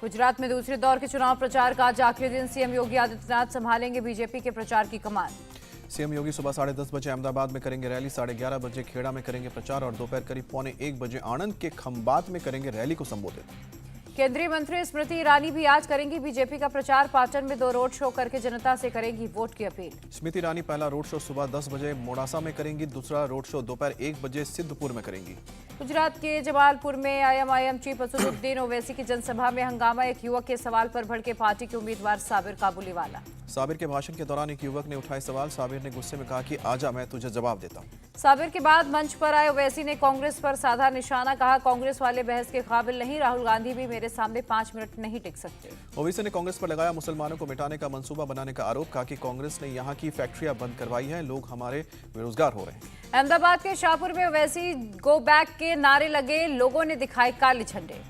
गुजरात में दूसरे दौर के चुनाव प्रचार का आज आखिरी दिन। सीएम योगी आदित्यनाथ संभालेंगे बीजेपी के प्रचार की कमान। सीएम योगी सुबह 10:30 बजे अहमदाबाद में करेंगे रैली, 11:30 बजे खेड़ा में करेंगे प्रचार और दोपहर करीब 12:45 बजे आणंद के खंबात में करेंगे रैली को संबोधित। केंद्रीय मंत्री स्मृति ईरानी भी आज करेंगी बीजेपी का प्रचार। पाटन में 2 रोड शो करके जनता से करेंगी वोट की अपील। स्मृति ईरानी पहला रोड शो सुबह 10 बजे मोड़ासा में करेंगी, दूसरा रोड शो दोपहर 1 बजे सिद्धपुर में करेंगी। गुजरात के जमालपुर में आईएमआईएम चीफ असदुद्दीन ओवैसी की जनसभा में हंगामा। एक युवक के सवाल पर भड़के पार्टी के उम्मीदवार साबिर काबुलीवाला। साबिर के भाषण के दौरान एक युवक ने उठाए सवाल। साबिर ने गुस्से में कहा कि आजा, मैं तुझे जवाब देता हूं। साबिर के बाद मंच पर आए ओवैसी ने कांग्रेस पर साधा निशाना। कहा, कांग्रेस वाले बहस के काबिल नहीं, राहुल गांधी भी मेरे सामने 5 मिनट नहीं टिक सकते। ओवैसी ने कांग्रेस पर लगाया मुसलमानों को मिटाने का मंसूबा बनाने का आरोप। कहा कि कांग्रेस ने यहां की फैक्ट्रियां बंद करवाई हैं, लोग हमारे बेरोजगार हो रहे हैं। अहमदाबाद के शाहपुर में ओवैसी गो बैक के नारे लगे, लोगों ने दिखाए काले झंडे।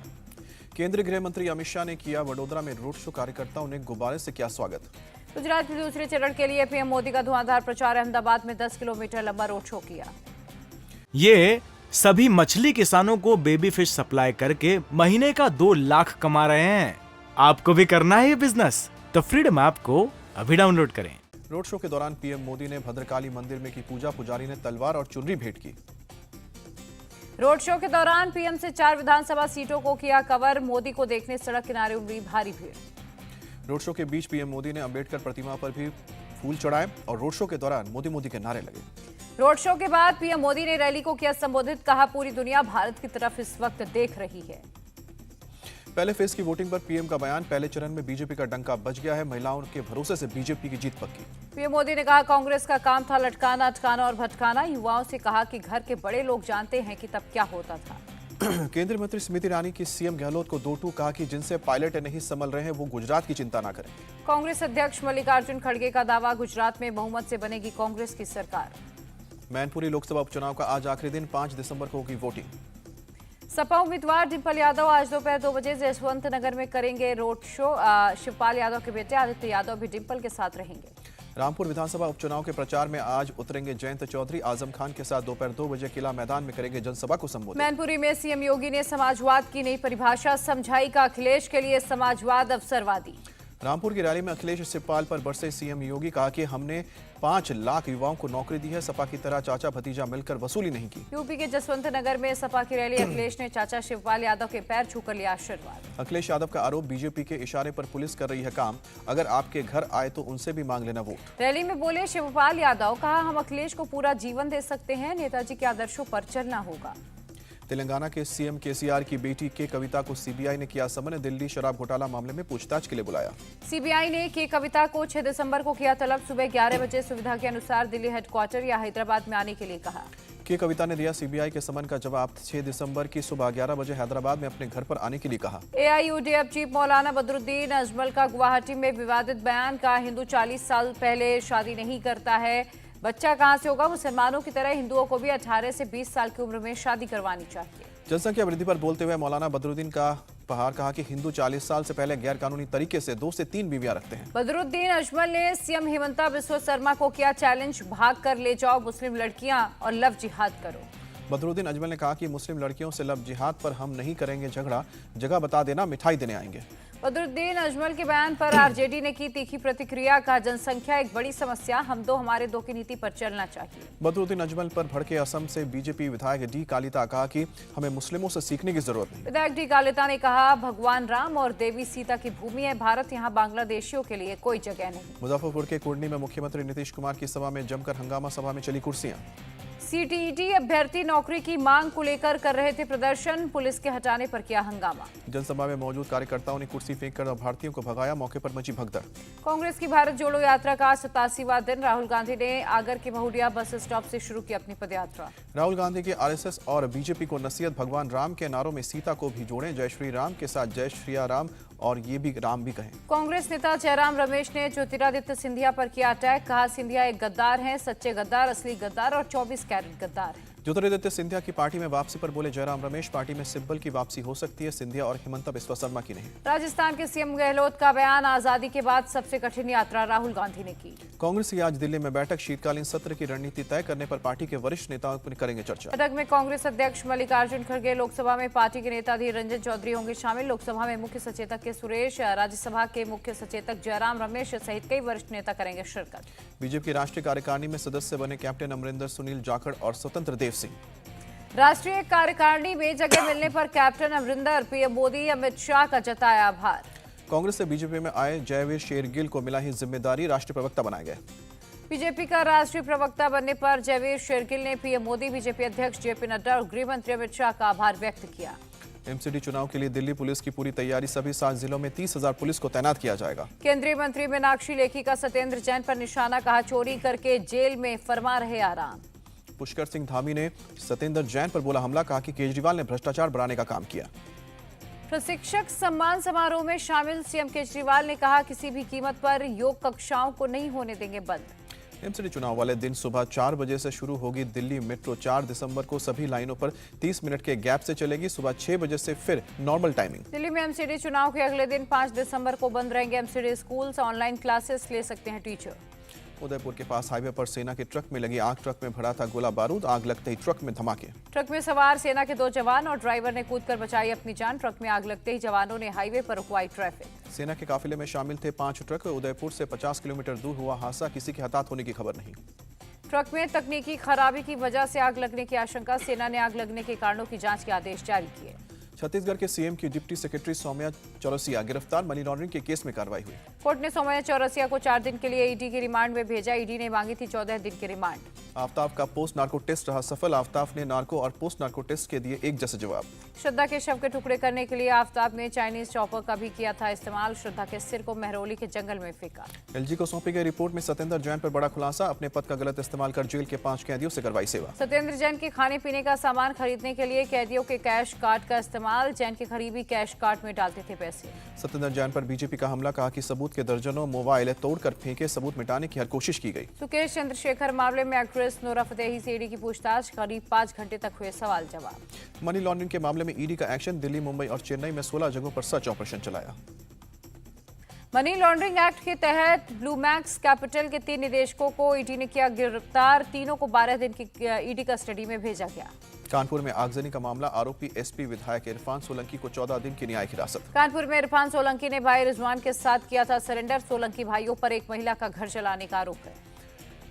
केंद्रीय गृह मंत्री अमित शाह ने किया वडोदरा में रोड शो, कार्यकर्ताओं ने गुब्बारे से किया स्वागत। गुजरात में दूसरे चरण के लिए पीएम मोदी का धुआंधार प्रचार। अहमदाबाद में 10 किलोमीटर लंबा रोड शो किया। ये सभी मछली किसानों को बेबी फिश सप्लाई करके महीने का 2 लाख कमा रहे हैं। आपको भी करना है ये बिजनेस? तो फ्रीडम ऐप को अभी डाउनलोड करें। रोड शो के दौरान पीएम मोदी ने भद्रकाली मंदिर में की पूजा, पुजारी ने तलवार और चुनरी भेंट की। रोड शो के दौरान पीएम से 4 विधानसभा सीटों को किया कवर। मोदी को देखने सड़क किनारे उमड़ी भारी भीड़। रोड शो के बीच पीएम मोदी ने अंबेडकर प्रतिमा पर भी फूल चढ़ाए और रोड शो के दौरान मोदी मोदी के नारे लगे। रोड शो के बाद पीएम मोदी ने रैली को किया संबोधित। कहा, पूरी दुनिया भारत की तरफ इस वक्त देख रही है। पहले फेज की वोटिंग पर पीएम का बयान। पहले चरण में बीजेपी का डंका बज गया है, महिलाओं के भरोसे से बीजेपी की जीत पक्की। पीएम मोदी ने कहा, कांग्रेस का काम था लटकाना, अटकाना और भटकाना। युवाओं से कहा कि घर के बड़े लोग जानते हैं कि तब क्या होता था। केंद्रीय मंत्री स्मृति ईरानी की सीएम गहलोत को 2-2। कहा कि जिनसे पायलट नहीं संभल रहे हैं वो गुजरात की चिंता ना करें। कांग्रेस अध्यक्ष मल्लिकार्जुन खड़गे का दावा, गुजरात में बहुमत से बनेगी कांग्रेस की सरकार। मैनपुरी लोकसभा उपचुनाव का आज आखिरी दिन, 5 दिसंबर को होगी वोटिंग। सपा उम्मीदवार डिम्पल यादव आज दोपहर 2 बजे जसवंत नगर में करेंगे रोड शो। शिवपाल यादव के बेटे आदित्य यादव भी डिम्पल के साथ रहेंगे। रामपुर विधानसभा उपचुनाव के प्रचार में आज उतरेंगे जयंत चौधरी। आजम खान के साथ दोपहर 2 बजे किला मैदान में करेंगे जनसभा को संबोधित। मैनपुरी में सीएम योगी ने समाजवाद की नई परिभाषा समझाई। का अखिलेश के लिए समाजवाद अवसरवादी। रामपुर की रैली में अखिलेश शिवपाल पर बरसे सीएम योगी। कहा कि हमने 5 लाख युवाओं को नौकरी दी है, सपा की तरह चाचा भतीजा मिलकर वसूली नहीं की। यूपी के जसवंत नगर में सपा की रैली। अखिलेश ने चाचा शिवपाल यादव के पैर छूकर लिया आशीर्वाद। अखिलेश यादव का आरोप, बीजेपी के इशारे पर पुलिस कर रही है काम, अगर आपके घर आए तो उनसे भी मांग लेना वोट। रैली में बोले शिवपाल यादव। कहा, हम अखिलेश को पूरा जीवन दे सकते हैं, नेताजी के आदर्शों पर चलना होगा। तेलंगाना के सीएम केसीआर की बेटी के कविता को सीबीआई ने किया समन। दिल्ली शराब घोटाला मामले में पूछताछ के लिए बुलाया। सीबीआई ने के कविता को 6 दिसंबर को किया तलब। सुबह 11 बजे सुविधा के अनुसार दिल्ली हेडक्वार्टर या हैदराबाद में आने के लिए कहा। के कविता ने दिया सीबीआई के समन का जवाब। 6 दिसंबर की सुबह 11 बजे हैदराबाद में अपने घर पर आने के लिए कहा। एआईयूडीएफ चीफ मौलाना बदरुद्दीन अजमल का गुवाहाटी में विवादित बयान। का हिंदू 40 साल पहले शादी नहीं करता है, बच्चा कहां से होगा। मुसलमानों की तरह हिंदुओं को भी 18 से 20 साल की उम्र में शादी करवानी चाहिए। जनसंख्या वृद्धि पर बोलते हुए मौलाना बदरुद्दीन का पहाड़। कहा कि हिंदू 40 साल से पहले गैर कानूनी तरीके से 2 से 3 बीवियां रखते हैं। बदरुद्दीन अजमल ने सीएम हिमंता बिस्वा शर्मा को किया चैलेंज। भाग कर ले जाओ मुस्लिम लड़कियां और लव जिहाद करो। बदरुद्दीन अजमल ने कहा कि मुस्लिम लड़कियों से लव जिहाद पर हम नहीं करेंगे झगड़ा, जगह बता देना, मिठाई देने आएंगे। बदरुद्दीन अजमल के बयान पर आरजेडी ने की तीखी प्रतिक्रिया। का जनसंख्या एक बड़ी समस्या, हम दो हमारे दो की नीति पर चलना चाहिए। बदरुद्दीन अजमल पर भड़के असम से बीजेपी विधायक डी कालिता। कहा कि हमें मुस्लिमों से सीखने की जरूरत नहीं। विधायक डी कालिता ने कहा, भगवान राम और देवी सीता की भूमि है भारत, यहाँ बांग्लादेशियों के लिए कोई जगह नहीं। मुजफ्फरपुर के कुर्नी में मुख्यमंत्री नीतीश कुमार की सभा में जमकर हंगामा, सभा में चली कुर्सियां। सीटीईटी अभ्यर्थी नौकरी की मांग को लेकर कर रहे थे प्रदर्शन, पुलिस के हटाने पर किया हंगामा। जनसभा में मौजूद कार्यकर्ताओं ने कुर्सी फेंककर अभ्यर्थियों को भगाया, मौके पर मची भगदड़। कांग्रेस की भारत जोड़ो यात्रा का 87वां दिन। राहुल गांधी ने आगर के बहुडिया बस स्टॉप से शुरू की अपनी पदयात्रा। राहुल गांधी के आरएसएस और बीजेपी को नसीहत, भगवान राम के नारों में सीता को भी जोड़ें, जय श्री राम के साथ जय श्रिया राम और ये भी राम भी कहें। कांग्रेस नेता जयराम रमेश ने ज्योतिरादित्य सिंधिया पर किया अटैक। कहा, सिंधिया एक गद्दार हैं, सच्चे गद्दार, असली गद्दार और 24 कैरेट गद्दार हैं। ज्योतिरादित्य सिंधिया की पार्टी में वापसी पर बोले जयराम रमेश, पार्टी में सिब्बल की वापसी हो सकती है, सिंधिया और हिमंता बिस्वा शर्मा की नहीं। राजस्थान के सीएम गहलोत का बयान, आजादी के बाद सबसे कठिन यात्रा राहुल गांधी ने की। कांग्रेस की आज दिल्ली में बैठक, शीतकालीन सत्र की रणनीति तय करने पर पार्टी के वरिष्ठ नेताओं पर करेंगे चर्चा। बैठक में कांग्रेस अध्यक्ष मल्लिकार्जुन खड़गे, लोकसभा में पार्टी के नेता अधीर रंजन चौधरी होंगे शामिल। लोकसभा में मुख्य सचेतक के सुरेश, राज्यसभा के मुख्य सचेतक जयराम रमेश सहित कई वरिष्ठ नेता करेंगे शिरकत। बीजेपी की राष्ट्रीय कार्यकारिणी में सदस्य बने कैप्टन अमरिंदर, सुनील जाखड़ और स्वतंत्र देव सिंह। राष्ट्रीय कार्यकारिणी में जगह मिलने पर कैप्टन अमरिंदर, पीएम मोदी, अमित शाह का जताया आभार। कांग्रेस से बीजेपी में आए जयवीर शेरगिल को मिला ही जिम्मेदारी, राष्ट्रीय प्रवक्ता बनाए गए। बीजेपी का राष्ट्रीय प्रवक्ता बनने पर जयवीर शेरगिल ने पीएम मोदी, बीजेपी अध्यक्ष जेपी नड्डा और गृह मंत्री अमित शाह का आभार व्यक्त किया। एमसीडी चुनाव के लिए दिल्ली पुलिस की पूरी तैयारी, सभी 7 जिलों में 30,000 पुलिस को तैनात किया जाएगा। केंद्रीय मंत्री मीनाक्षी लेखी का सत्येंद्र जैन पर निशाना, कहा चोरी करके जेल में फरमा रहे आराम। पुष्कर सिंह धामी ने सत्येंद्र जैन पर बोला हमला, कहा कि केजरीवाल ने भ्रष्टाचार बढ़ाने का काम किया। प्रशिक्षक सम्मान समारोह में शामिल सीएम केजरीवाल ने कहा किसी भी कीमत पर योग कक्षाओं को नहीं होने देंगे बंद। एमसीडी चुनाव वाले दिन सुबह 4 बजे से शुरू होगी दिल्ली मेट्रो। 4 दिसंबर को सभी लाइनों पर 30 मिनट के गैप से चलेगी। सुबह 6 बजे से फिर नॉर्मल टाइमिंग। दिल्ली में एमसीडी चुनाव के अगले दिन 5 दिसंबर को बंद रहेंगे एमसीडी स्कूल, ऑनलाइन क्लासेस ले सकते हैं टीचर। उदयपुर के पास हाईवे पर सेना के ट्रक में लगी आग, ट्रक में भरा था गोला बारूद, आग लगते ही ट्रक में धमाके। ट्रक में सवार सेना के 2 जवान और ड्राइवर ने कूदकर बचाई अपनी जान। ट्रक में आग लगते ही जवानों ने हाईवे पर रुकवाई ट्रैफिक। सेना के काफिले में शामिल थे 5 ट्रक। उदयपुर से 50 किलोमीटर दूर हुआ हादसा, किसी के हताहत होने की खबर नहीं। ट्रक में तकनीकी खराबी की वजह से आग लगने की आशंका, सेना ने आग लगने के कारणों की जांच के आदेश जारी किए। छत्तीसगढ़ के सीएम की डिप्टी सेक्रेटरी सौम्या चौरसिया गिरफ्तार, मनी लॉन्ड्रिंग के केस में कार्रवाई हुई। कोर्ट ने सौम्या चौरसिया को 4 दिन के लिए ईडी की रिमांड में भेजा। ईडी ने मांगी थी 14 दिन की रिमांड। आफ्ताब का पोस्ट नार्को टेस्ट रहा सफल, आफ्ताब ने नार्को और पोस्ट नार्को टेस्ट के दिए एक जैसे जवाब। श्रद्धा के शव के टुकड़े करने के लिए आफ्ताब ने चाइनीज चॉपर का भी किया था इस्तेमाल। श्रद्धा के सिर को महरौली के जंगल में फेंका। एलजी को सौंपी गई रिपोर्ट में सत्येंद्र जैन पर बड़ा खुलासा, अपने पद का गलत इस्तेमाल कर जेल के 5 कैदियों से करवाई सेवा। सत्येंद्र जैन के खाने पीने का सामान खरीदने के लिए कैदियों के कैश कार्ड का इस्तेमाल, जैन के करीबी कैश कार्ड में डालते थे पैसे। सत्येंद्र जैन पर बीजेपी का हमला, कहा कि सबूत के दर्जनों मोबाइल तोड़कर फेंके, सबूत मिटाने की हर कोशिश की गई। सुकेश चंद्रशेखर मामले में एक्ट्रेस नोरा फतेही से ईडी की पूछताछ, करीब 5 घंटे तक हुए सवाल जवाब। मनी लॉन्ड्रिंग के मामले में ईडी का एक्शन, दिल्ली, मुंबई और चेन्नई में 16 जगहों पर सर्च ऑपरेशन चलाया। मनी लॉन्ड्रिंग एक्ट के तहत ब्लू मैक्स कैपिटल के 3 निदेशकों को ईडी ने किया गिरफ्तार। तीनों को 12 दिन की ईडी कस्टडी में भेजा गया। कानपुर में आगजनी का मामला, आरोपी एसपी विधायक इरफान सोलंकी को 14 दिन की न्यायिक हिरासत। कानपुर में इरफान सोलंकी ने भाई रिजवान के साथ किया था सरेंडर। सोलंकी भाइयों पर एक महिला का घर जलाने का आरोप है।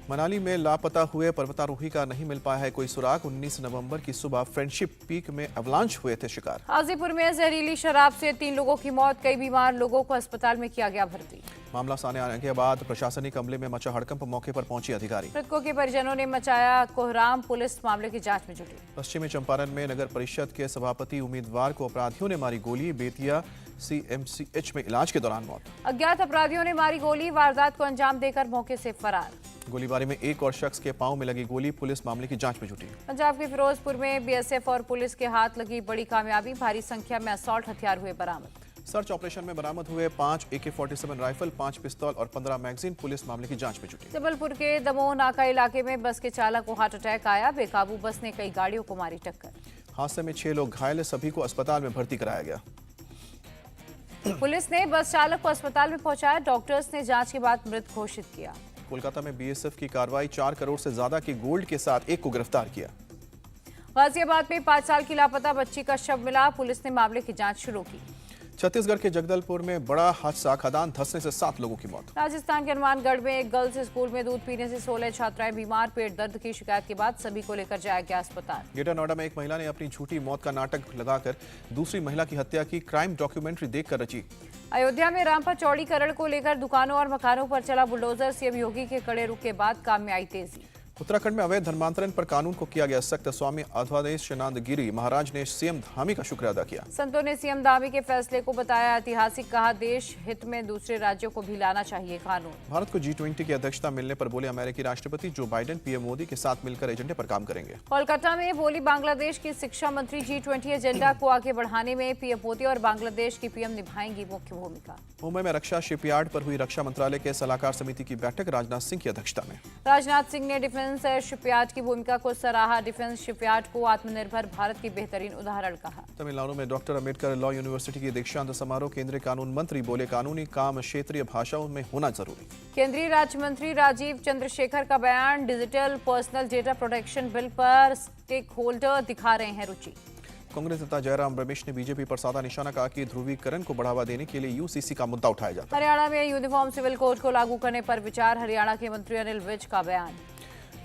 मनाली में लापता हुए पर्वतारोही का नहीं मिल पाया है कोई सुराग। 19 नवंबर की सुबह फ्रेंडशिप पीक में अवलांच हुए थे शिकार। हाजीपुर में जहरीली शराब से 3 लोगों की मौत, कई बीमार लोगों को अस्पताल में किया गया भर्ती। मामला सामने आने के बाद प्रशासनिक अमले में मचा हड़कंप, मौके पर पहुंचे अधिकारी। मृतकों के परिजनों ने मचाया कोहराम, पुलिस मामले की जांच में जुटी। पश्चिमी चंपारण में नगर परिषद के सभापति उम्मीदवार को अपराधियों ने मारी गोली, बेतिया सीएमसीएच में इलाज के दौरान मौत। अज्ञात अपराधियों ने मारी गोली, वारदात को अंजाम देकर मौके से फरार। गोलीबारी में एक और शख्स के पांव में लगी गोली, पुलिस मामले की जांच में जुटी। पंजाब के फिरोजपुर में बीएसएफ और पुलिस के हाथ लगी बड़ी कामयाबी, भारी संख्या में असॉल्ट हथियार हुए बरामद। सर्च ऑपरेशन में बरामद हुए 5 AK-47 राइफल, 5 पिस्तौल और 15 मैगजीन, पुलिस मामले की जांच में जुटी। जबलपुर के दमोह नाका इलाके में बस के चालक को हार्ट अटैक आया, बेकाबू बस ने कई गाड़ियों को मारी टक्कर। हादसे में 6 लोग घायल, सभी को अस्पताल में भर्ती कराया गया। पुलिस ने बस चालक को अस्पताल में पहुंचाया, डॉक्टर्स ने जांच के बाद मृत घोषित किया। कोलकाता में बीएसएफ की कार्रवाई, 4 करोड़ से ज्यादा के गोल्ड के साथ एक को गिरफ्तार किया। गाजियाबाद में 5 साल की लापता बच्ची का शव मिला, पुलिस ने मामले की जांच शुरू की। छत्तीसगढ़ के जगदलपुर में बड़ा हादसा, खदान धंसने से 7 लोगों की मौत। राजस्थान के हनुमानगढ़ में एक गर्ल्स स्कूल में दूध पीने से 16 छात्राएं बीमार, पेट दर्द की शिकायत के बाद सभी को लेकर जाया गया अस्पताल। ग्रेटर नोएडा में एक महिला ने अपनी झूठी मौत का नाटक लगाकर दूसरी महिला की हत्या की, क्राइम डॉक्यूमेंट्री देखकर रची। अयोध्या में रामपुर चौड़ीकरण को लेकर दुकानों और मकानों पर चला बुलडोजर, सीएम योगी के कड़े रुख के बाद काम में आई तेजी। उत्तराखंड में अवैध धर्मांतरण पर कानून को किया गया सख्त, स्वामी अधवादेशानंद गिरी महाराज ने सीएम धामी का शुक्र अदा किया। संतों ने सीएम धामी के फैसले को बताया ऐतिहासिक, कहा देश हित में दूसरे राज्यों को भी लाना चाहिए कानून। भारत को G20 की अध्यक्षता मिलने पर बोले अमेरिकी राष्ट्रपति जो बाइडेन पीएम मोदी के साथ मिलकर एजेंडे पर काम करेंगे। कोलकाता में बोली बांग्लादेश की शिक्षा मंत्री, G20 एजेंडा को आगे बढ़ाने में पीएम मोदी और बांग्लादेश की पीएम निभाएंगी मुख्य भूमिका। मुंबई में रक्षा शिपयार्ड पर हुई रक्षा मंत्रालय के सलाहकार समिति की बैठक, राजनाथ सिंह की अध्यक्षता में। राजनाथ सिंह ने डिफेंस डिफेंस शिपयार्ड की भूमिका को सराहा। डिफेंस शिपयार्ड को आत्मनिर्भर भारत की बेहतरीन उदाहरण कहा। तमिलनाडु में डॉक्टर अंबेडकर लॉ यूनिवर्सिटी की दीक्षांत समारोह, केंद्रीय कानून मंत्री बोले कानूनी काम क्षेत्रीय भाषाओं में होना जरूरी। केंद्रीय राज्य मंत्री राजीव चंद्रशेखर का बयान, digital personal data protection bill पर स्टेक होल्डर दिखा रहे हैं रुचि। कांग्रेस नेता जयराम रमेश ने बीजेपी पर साधा निशाना, कहा कि ध्रुवीकरण को बढ़ावा देने के लिए यूसीसी का मुद्दा उठाया जाता है। हरियाणा में यूनिफॉर्म सिविल कोड को लागू करने पर विचार, हरियाणा के मंत्री अनिल विज का बयान।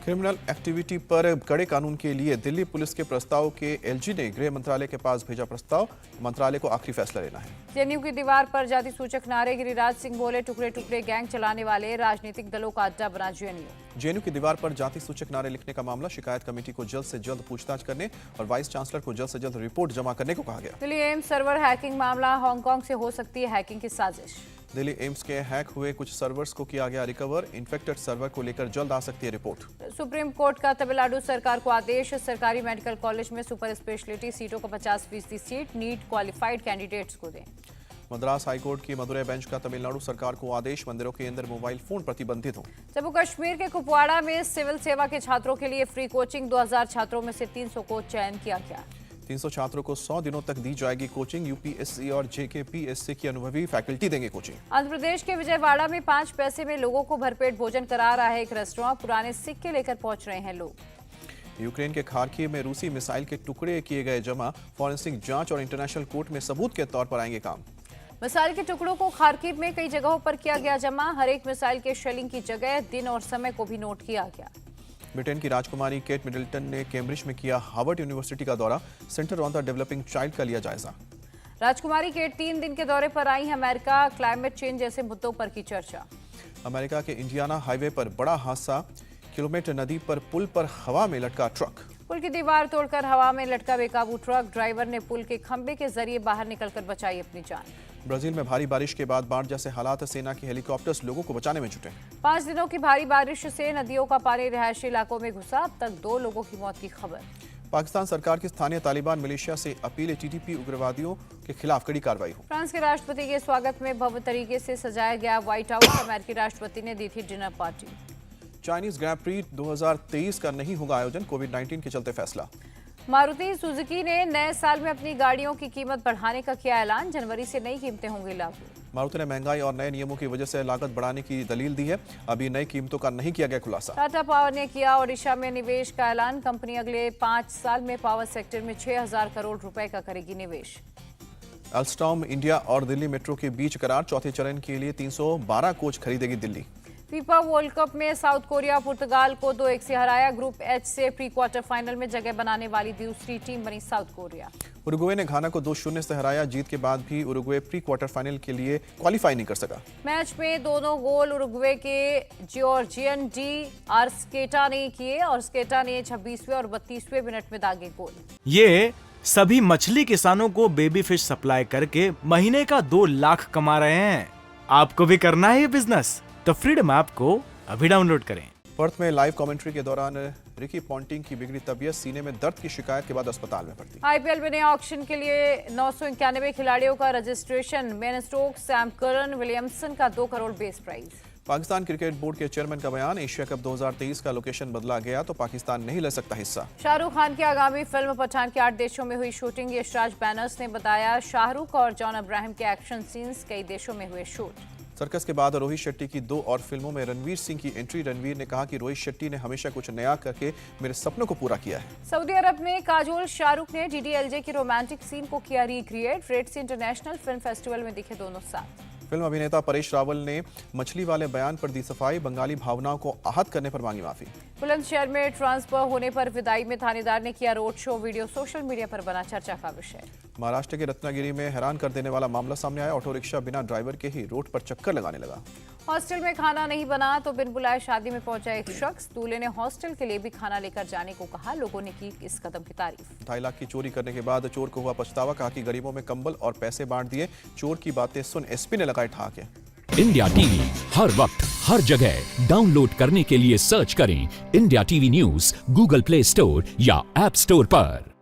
क्रिमिनल एक्टिविटी पर कड़े कानून के लिए दिल्ली पुलिस के प्रस्ताव के एलजी ने गृह मंत्रालय के पास भेजा प्रस्ताव, मंत्रालय को आखिरी फैसला लेना है। जेएनयू की दीवार पर जाति सूचक नारे, गिरिराज सिंह बोले टुकड़े टुकड़े गैंग चलाने वाले राजनीतिक दलों का अड्डा बना जेएनयू। जेएनयू की दीवार पर जाति सूचक नारे लिखने का मामला, शिकायत कमेटी को जल्द से जल्द पूछताछ करने और वाइस चांसलर को जल्द से जल्द रिपोर्ट जमा करने को कहा गया। दिल्ली एम्स सर्वर हैकिंग मामला, हांगकांग से हो सकती है हैकिंग की साजिश। दिल्ली एम्स के हैक हुए कुछ सर्वर्स को किया गया रिकवर, इन्फेक्टेड सर्वर को लेकर जल्द आ सकती है रिपोर्ट। सुप्रीम कोर्ट का तमिलनाडु सरकार को आदेश, सरकारी मेडिकल कॉलेज में सुपर स्पेशलिटी सीटों को 50% सीट नीट क्वालिफाइड कैंडिडेट्स को दें। मद्रास हाईकोर्ट की मदुरै बेंच का तमिलनाडु सरकार को आदेश, मंदिरों के अंदर मोबाइल फोन प्रतिबंधित हो। जम्मू कश्मीर के कुपवाड़ा में सिविल सेवा के छात्रों के लिए फ्री कोचिंग, 2000 छात्रों में से 300 को चयन किया गया। 300 छात्रों को 100 दिनों तक दी जाएगी कोचिंग, यूपीएससी और जेकेपीएससी की अनुभवी फैकल्टी देंगे कोचिंग। आंध्र प्रदेश के विजयवाड़ा में 5 पैसे में लोगों को भरपेट भोजन करा रहा है एक रेस्टोरेंट, पुराने सिक्के लेकर पहुंच रहे हैं लोग। यूक्रेन के खार्किव में रूसी मिसाइल के टुकड़े किए गए जमा, फॉरेंसिक जांच और इंटरनेशनल कोर्ट में सबूत के तौर पर आएंगे काम। मिसाइल के टुकड़ों को खार्किव में कई जगहों पर किया गया जमा, हर एक मिसाइल के शेलिंग की जगह, दिन और समय को भी नोट किया गया। ब्रिटेन की राजकुमारी केट मिडल्टन ने कैम्ब्रिज में किया हार्वर्ड यूनिवर्सिटी का दौरा, centre on the developing child का लिया जायजा। राजकुमारी केट 3 दिन के दौरे पर आई हैं अमेरिका, क्लाइमेट चेंज जैसे मुद्दों पर की चर्चा। अमेरिका के इंडियाना हाईवे पर बड़ा हादसा, किलोमीटर नदी पर पुल पर हवा में लटका ट्रक। पुल की दीवार तोड़कर हवा में लटका बेकाबू ट्रक, ड्राइवर ने पुल के खंभे के जरिए बाहर निकलकर बचाई अपनी जान। ब्राजील में भारी बारिश के बाद बाढ़ जैसे हालात, सेना के हेलीकॉप्टर्स लोगों को बचाने में जुटे। 5 दिनों की भारी बारिश से नदियों का पानी रिहायशी इलाकों में घुसा, अब तक 2 लोगों की मौत की खबर। पाकिस्तान सरकार की स्थानीय तालिबान मिलिशिया से अपील, टीटीपी उग्रवादियों के खिलाफ कड़ी कार्रवाई हो। फ्रांस के राष्ट्रपति के स्वागत में भव्य तरीके से सजाया गया व्हाइट हाउस, अमेरिकी राष्ट्रपति ने दी थी dinner party. Chinese grand pre 2023 का नहीं होगा आयोजन, कोविड-19 के चलते फैसला। मारुति सुजुकी ने नए साल में अपनी गाड़ियों की कीमत बढ़ाने का किया ऐलान, जनवरी से नई कीमतें होंगी लागू। मारुति ने महंगाई और नए नियमों की वजह से लागत बढ़ाने की दलील दी है, अभी नई कीमतों का नहीं किया गया खुलासा। टाटा पावर ने किया ओडिशा में निवेश का ऐलान, कंपनी अगले 5 साल में पावर सेक्टर में 6000 करोड़ रुपए का करेगी निवेश। अल्स्टॉम इंडिया और दिल्ली मेट्रो के बीच करार, चौथे चरण के लिए 312 कोच खरीदेगी दिल्ली। फीफा वर्ल्ड कप में साउथ कोरिया पुर्तगाल को 2-1 से हराया, ग्रुप एच से प्री क्वार्टर फाइनल में जगह बनाने वाली दूसरी टीम बनी साउथ कोरिया। उरुग्वे ने घाना को 2-0 से हराया, जीत के बाद भी उरुग्वे प्री क्वार्टर फाइनल के लिए क्वालिफाई नहीं कर सका। मैच में दोनों गोल उरुग्वे के जॉर्जियन डी आर्स्केटा ने किए और स्केटा ने 26वें और 32वें मिनट में दागे गोल। ये सभी मछली किसानों को बेबी फिश सप्लाई करके महीने का 2 लाख कमा रहे हैं। आपको भी करना है ये बिजनेस? तो फ्रीडम ऐप को अभी डाउनलोड करें। पर्थ में लाइव कमेंट्री के दौरान रिकी पॉन्टिंग की बिगड़ी तबीयत, सीने में दर्द की शिकायत के बाद अस्पताल में भर्ती। आईपीएल में नए ऑक्शन के लिए 991 खिलाड़ियों का registration, Ben Stokes, Sam Curran, Williamson का 2 crore base price. Pakistan cricket board के चेयरमैन का बयान, एशिया कप 2023 का लोकेशन बदला गया तो पाकिस्तान नहीं ले सकता हिस्सा। शाहरुख खान की आगामी फिल्म पठान के 8 देशों में हुई शूटिंग, यशराज बैनर्स ने बताया, शाहरुख और जॉन अब्राहम के एक्शन सीन्स कई देशों में हुए शूट। सर्कस के बाद रोहित शेट्टी की 2 और फिल्मों में रणवीर सिंह की एंट्री, रणवीर ने कहा कि रोहित शेट्टी ने हमेशा कुछ नया करके मेरे सपनों को पूरा किया है। सऊदी अरब में काजोल शाहरुख ने डीडीएलजे की रोमांटिक सीन को किया रिक्रिएट, रेड सी इंटरनेशनल फिल्म फेस्टिवल में दिखे दोनों साथ। फिल्म अभिनेता परेश रावल ने मछली वाले बयान पर दी सफाई, बंगाली भावनाओं को आहत करने पर मांगी माफी। बुलंदशहर में ट्रांसफर होने पर विदाई में थानेदार ने किया road show, video social media पर बना चर्चा का विषय। महाराष्ट्र के रत्नागिरी में हैरान कर देने वाला मामला सामने आया, ऑटो रिक्शा बिना ड्राइवर के ही रोड पर चक्कर लगाने लगा। हॉस्टल में खाना नहीं बना तो बिन बुलाए शादी में पहुंचा एक शख्स, दूल्हे ने हॉस्टल के लिए भी खाना लेकर जाने को कहा, लोगों ने की इस कदम की तारीफ। 2.5 लाख की चोरी करने के बाद चोर को हुआ पछतावा, कहा कि गरीबों में कंबल और पैसे बांट दिए, चोर की बातें सुन एसपी ने लगाए ठहाके। इंडिया टीवी हर वक्त हर जगह डाउनलोड करने के लिए सर्च करें India TV news Google play store या ऐप स्टोर पर।